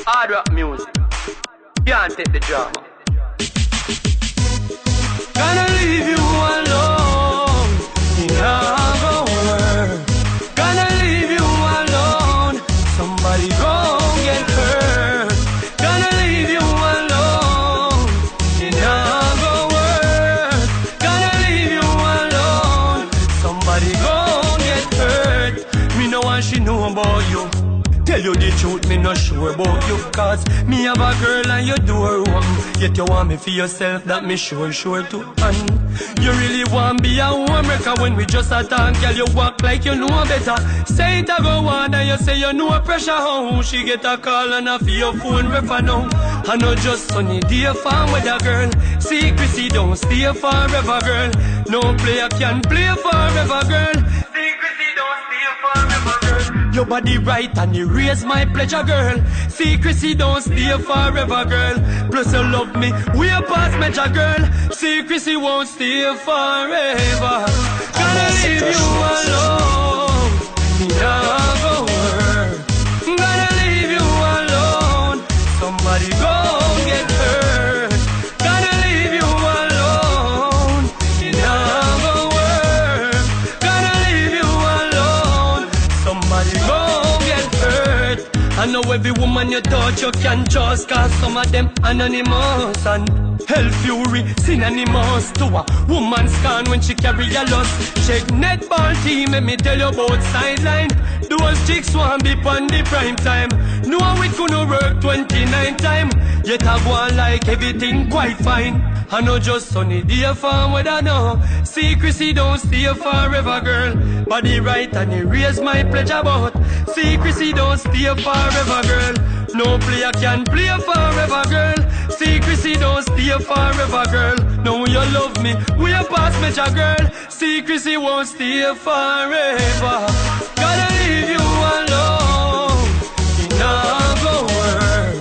Hard rock music. Can't take the drama. Gonna leave you alone. It never work. Gonna leave you alone. Somebody gon' get hurt. Gonna leave you alone. It never work. Gonna leave you alone. Somebody gon' get hurt. Me know what she know about you. Tell you the truth, me not sure about you. Cause me have a girl and you do her wrong. Yet you want me for yourself, that me sure too. And you really want be a homewrecker when we just a talk. Girl, you walk like you know better. Say it a go on and you say you know pressure. How she get a call and a for your phone refer now. I know just sunny day farm with a girl. Secrecy don't stay forever, girl. No player can play forever, girl. Secrecy don't stay forever, girl. Your body right and you raise my pleasure, girl. Secrecy don't stay forever, girl. Plus you love me, we are past measure, girl. Secrecy won't stay forever. Gonna leave you alone. Never work. Gonna leave you alone. Somebody gon' get hurt. Gonna leave you alone. Never work. Gonna leave you alone. Somebody gon' get hurt. I know every woman you touch you can trust. Cause some of them anonymous and hell fury synonymous to a woman's scorn when she carry a lust. Check netball team, let me tell you about sideline. Those chicks want be on the prime time. No we couldn't work 29 time. Yet I go on like everything quite fine. I know just sunny day farm where I know. Secrecy don't stay forever, girl. Body right and erase my pledge about. Secrecy don't stay forever, girl. No player can play forever, girl. Secrecy don't stay forever, girl. Now you love me, we are past measure, girl. Secrecy won't stay forever. Gotta leave you alone. It never work.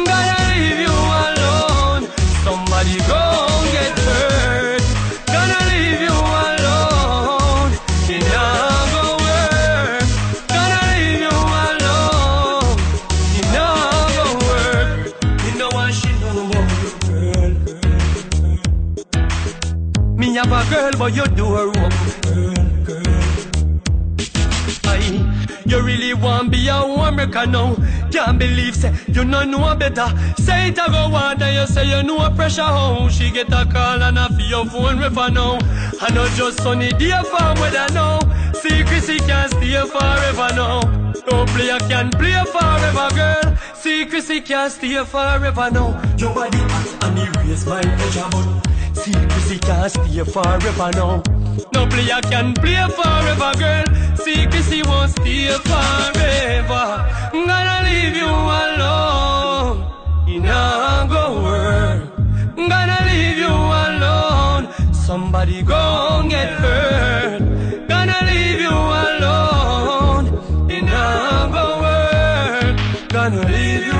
Gotta leave you alone. Somebody gon' get hurt. Gonna leave you alone. It never work. Gonna leave you alone. It never work. You know what she know about you, girl. Me have a girl, but you do her wrong, girl. You really want be a homewrecker now. Can't believe say you no know better. Say it a go on and you say you know pressure. How she get a call and a for your phone refer now. I know just sunny day farm weather now. Secrecy can't stay forever now. No player can play forever, girl. Secrecy can't stay forever now. Your body hot and erase my pleasure, but secrecy can't stay forever now. No player can play forever, girl. Secrecy won't stay forever. Gonna leave you alone. It not go work. Gonna leave you alone. Somebody gon' get hurt. Gonna leave you alone. It not go work. Gonna leave you